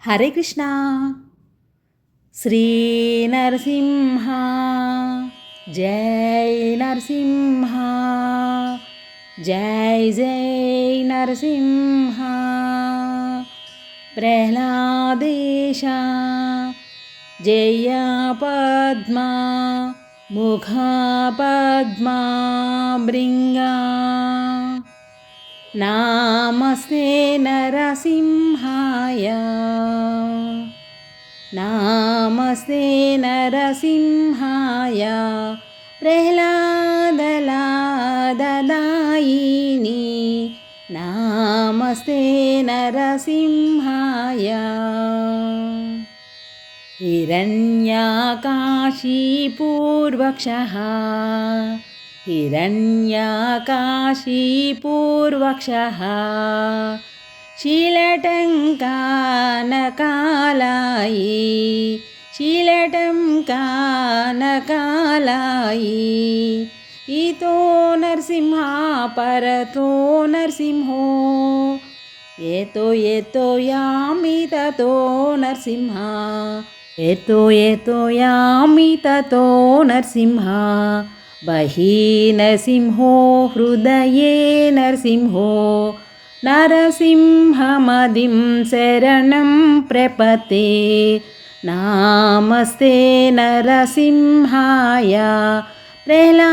హరే కృష్ణ. శ్రీ నరసింహ జై నరసింహ, జై జై నరసింహ. ప్రహ్లాదేశ జయ పద్మా ముఖ పద్మా భృంగా. నమస్తే నరసింహాయ, నమస్తే నరసింహాయ. ప్రహ్లాదలాదదాయిని నమస్తే నరసింహాయ. హిరణ్యాకాశీపూర్వక్షః హిరణ్యాకాశీపూర్వక్షः శీలటంకానకాలాయి శీలటంకానకాలాయి. ఇతో నరసింహ పరతో నరసింహో, ఏతో ఏతో యామి తతో నరసింహ, ఏతో ఏతో యామి తతో నరసింహ. బహి నరసింహో హృదయే నరసింహో, నరసింహమదిం శరణం ప్రపతే. నమస్తే నరసింహాయ ప్రహ్లాదలాదదాయిని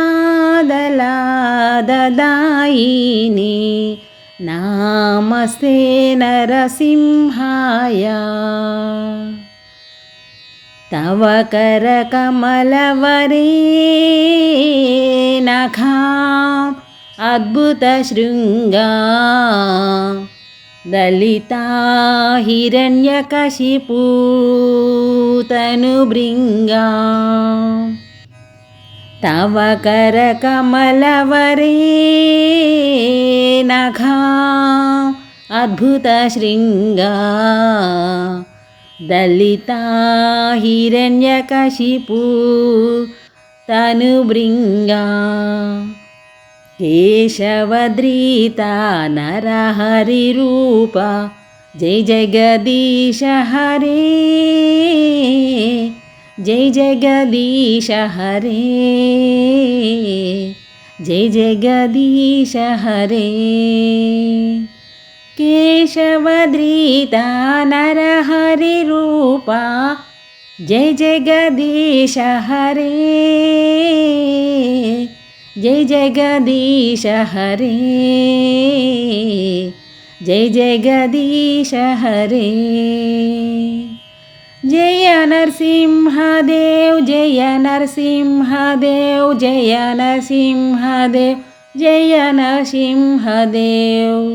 నమస్తే నరసింహాయ. తవ కరకమలవరే నఖా అద్భుత శృంగా, దళితా హిరణ్యకశిపూ తనుభృంగా. తవ కరకమలవరే నఖా అద్భుత శృంగా, దళితా హిరణ్యకశిపూ తనుభృంగా. కేశవద్రీతా నరహరి రూప, జై జగదీశ హరే, జై జగదీశ హరే, జై జగదీశ హరే. కేశవద్రీతా నరహరి రూప, జై జగదీశ హరే, జై జగదీశ హరే, జై జగదీశ హరే. జయ నరసింహదేవ్ జయ నరసింహదేవ్ జయ నరసింహదేవ్ జయ నరసింహదేవ్.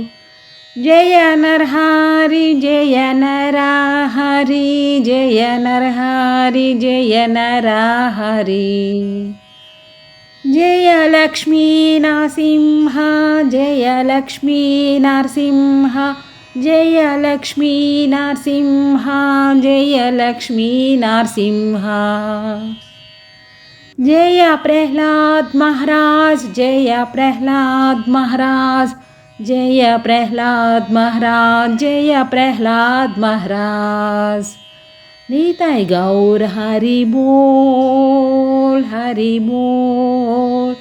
జయ నరహరి జయ నరహరి జయ నరహరి జయ నరహరి. జయ లక్ష్మీ నరసింహ జయ లక్ష్మీ నరసింహ, జయ లక్ష్మీ నరసింహ జయ లక్ష్మీ నరసింహ. జయ ప్రహ్లాద్ మహారాజ్ జయ ప్రహ్లాద్ మహారాజ్, జయ ప్రహ్లాద్ మహారాజ్ జయ ప్రహ్లాద్ మహారాజ్. నితాయ్ గౌర్ హరి బోల్ హరి బోల్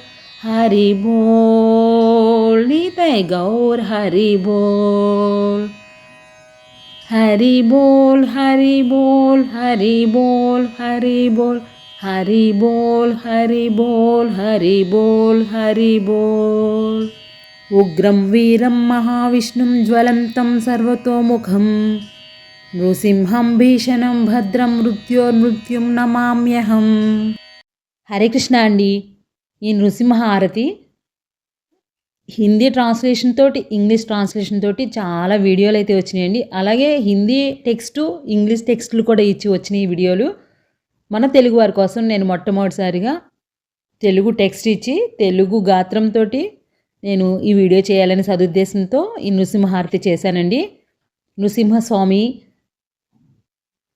హరి బోల్. నితాయ్ గౌర్ హరి బోల్ హరి బోల్ హరి బోల్ హరి బోల్ హరి బోల్ హరి బోల్ హరి బోల్ హరి బోల్ హరి బోల్. ఉగ్రం వీరం మహావిష్ణుం జ్వలంతం సర్వతోముఖం, నృసింహం భీషణం భద్రం మృత్యోర్మృత్యుం నమామ్యహం. హరే కృష్ణ అండి. ఈ నృసింహ హారతి హిందీ ట్రాన్స్లేషన్ తోటి ఇంగ్లీష్ ట్రాన్స్లేషన్ తోటి చాలా వీడియోలు అయితే వచ్చినాయండి. అలాగే హిందీ టెక్స్ట్ ఇంగ్లీష్ టెక్స్ట్లు కూడా ఇచ్చి వచ్చినాయి ఈ వీడియోలు. మన తెలుగు వారి కోసం నేను మొట్టమొదటిసారిగా తెలుగు టెక్స్ట్ ఇచ్చి తెలుగు గాత్రంతో నేను ఈ వీడియో చేయాలని సదుద్దేశంతో ఈ నృసింహహారతి చేశానండి. నృసింహస్వామి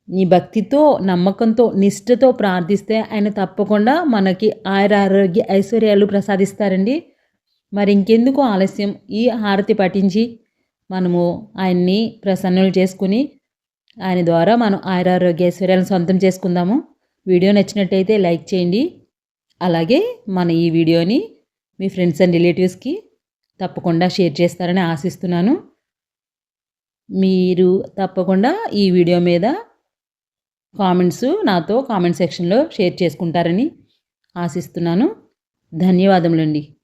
నీ భక్తితో నమ్మకంతో నిష్ఠతో ప్రార్థిస్తే ఆయన తప్పకుండా మనకి ఆయురారోగ్య ఐశ్వర్యాలు ప్రసాదిస్తారండి. మరి ఇంకెందుకు ఆలస్యం, ఈ హారతి పఠించి మనము ఆయన్ని ప్రసన్నులు చేసుకుని ఆయన ద్వారా మనం ఆయురారోగ్య ఐశ్వర్యాలను సొంతం చేసుకుందాము. వీడియో నచ్చినట్టయితే లైక్ చేయండి. అలాగే మన ఈ వీడియోని మీ ఫ్రెండ్స్ అండ్ రిలేటివ్స్కి తప్పకుండా షేర్ చేస్తారని ఆశిస్తున్నాను. మీరు తప్పకుండా ఈ వీడియో మీద నాతో కామెంట్ సెక్షన్లో షేర్ చేసుకుంటారని ఆశిస్తున్నాను. ధన్యవాదములండి.